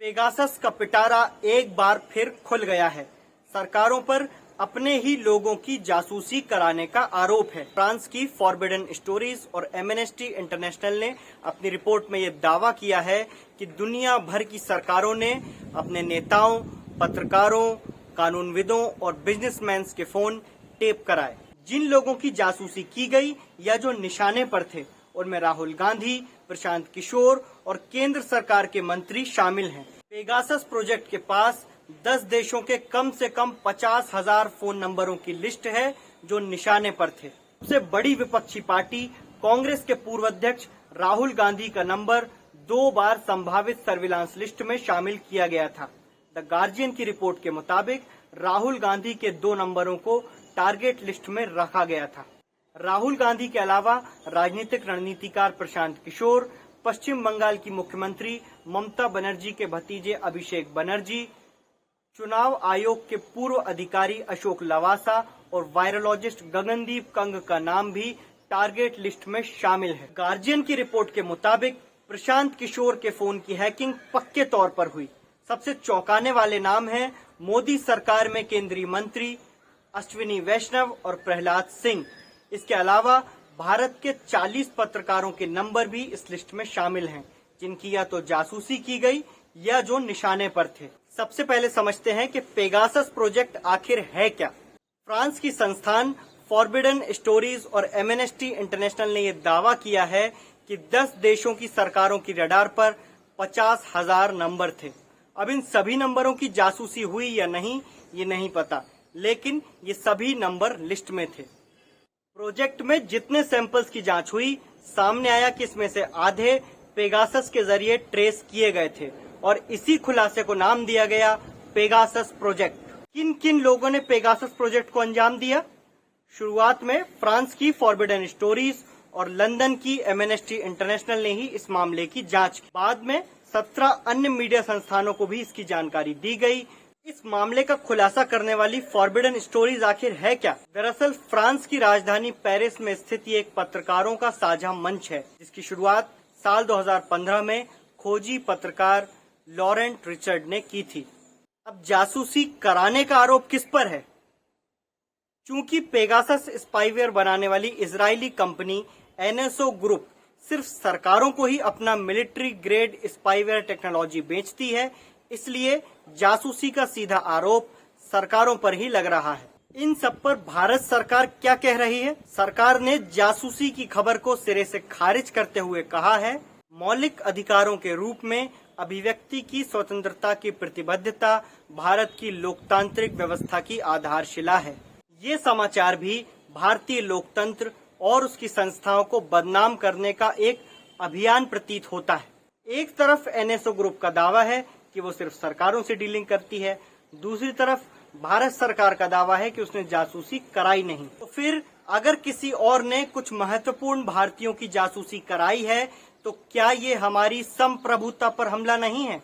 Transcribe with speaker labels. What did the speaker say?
Speaker 1: Pegasus का पिटारा एक बार फिर खुल गया है। सरकारों पर अपने ही लोगों की जासूसी कराने का आरोप है। फ्रांस की फॉरबिडन स्टोरीज और एमनेस्टी इंटरनेशनल ने अपनी रिपोर्ट में ये दावा किया है कि दुनिया भर की सरकारों ने अपने नेताओं, पत्रकारों, कानूनविदों और बिजनेसमैन के फोन टेप कराए। जिन लोगों की जासूसी की गई या जो निशाने पर थे, उनमें राहुल गांधी, प्रशांत किशोर और केंद्र सरकार के मंत्री शामिल हैं। पेगासस प्रोजेक्ट के पास 10 देशों के कम से कम 50,000 फोन नंबरों की लिस्ट है जो निशाने पर थे। सबसे बड़ी विपक्षी पार्टी कांग्रेस के पूर्व अध्यक्ष राहुल गांधी का नंबर 2 बार संभावित सर्विलांस लिस्ट में शामिल किया गया था। द गार्जियन की रिपोर्ट के मुताबिक राहुल गांधी के 2 नंबरों को टारगेट लिस्ट में रखा गया था। राहुल गांधी के अलावा राजनीतिक रणनीतिकार प्रशांत किशोर, पश्चिम बंगाल की मुख्यमंत्री ममता बनर्जी के भतीजे अभिषेक बनर्जी, चुनाव आयोग के पूर्व अधिकारी अशोक लवासा और वायरोलॉजिस्ट गगनदीप कंग का नाम भी टारगेट लिस्ट में शामिल है। गार्जियन की रिपोर्ट के मुताबिक प्रशांत किशोर के फोन की हैकिंग पक्के तौर पर हुई। सबसे चौंकाने वाले नाम हैं मोदी सरकार में केंद्रीय मंत्री अश्विनी वैष्णव और प्रहलाद सिंह। इसके अलावा भारत के 40 पत्रकारों के नंबर भी इस लिस्ट में शामिल हैं, जिनकी या तो जासूसी की गई या जो निशाने पर थे। सबसे पहले समझते हैं कि पेगासस प्रोजेक्ट आखिर है क्या। फ्रांस की संस्थान फॉरबिडन स्टोरीज और एमनेस्टी इंटरनेशनल ने यह दावा किया है कि 10 देशों की सरकारों की रडार पर 50,000 नंबर थे। अब इन सभी नंबरों की जासूसी हुई या नहीं, ये नहीं पता, लेकिन ये सभी नंबर लिस्ट में थे। प्रोजेक्ट में जितने सैंपल्स की जांच हुई, सामने आया कि इसमें से आधे पेगासस के जरिए ट्रेस किए गए थे और इसी खुलासे को नाम दिया गया पेगासस प्रोजेक्ट। किन किन लोगों ने पेगासस प्रोजेक्ट को अंजाम दिया? शुरुआत में फ्रांस की फॉरबिडन स्टोरीज और लंदन की एमनेस्टी इंटरनेशनल ने ही इस मामले की जांच की। बाद में 17 अन्य मीडिया संस्थानों को भी इसकी जानकारी दी गई। इस मामले का खुलासा करने वाली फॉरबिडन स्टोरीज आखिर है क्या? दरअसल फ्रांस की राजधानी पेरिस में स्थित ये एक पत्रकारों का साझा मंच है, जिसकी शुरुआत साल 2015 में खोजी पत्रकार लॉरेंट रिचर्ड ने की थी। अब जासूसी कराने का आरोप किस पर है? चूंकि पेगासस स्पाईवेयर बनाने वाली इजरायली कंपनी एनएसओ ग्रुप सिर्फ सरकारों को ही अपना मिलिट्री ग्रेड स्पाईवेयर टेक्नोलॉजी बेचती है, इसलिए जासूसी का सीधा आरोप सरकारों पर ही लग रहा है। इन सब पर भारत सरकार क्या कह रही है? सरकार ने जासूसी की खबर को सिरे से खारिज करते हुए कहा है, मौलिक अधिकारों के रूप में अभिव्यक्ति की स्वतंत्रता की प्रतिबद्धता भारत की लोकतांत्रिक व्यवस्था की आधारशिला है। ये समाचार भी भारतीय लोकतंत्र और उसकी संस्थाओं को बदनाम करने का एक अभियान प्रतीत होता है। एक तरफ एनएसओ ग्रुप का दावा है कि वो सिर्फ सरकारों से डीलिंग करती है, दूसरी तरफ भारत सरकार का दावा है कि उसने जासूसी कराई नहीं। तो फिर अगर किसी और ने कुछ महत्वपूर्ण भारतीयों की जासूसी कराई है, तो क्या ये हमारी संप्रभुता पर हमला नहीं है?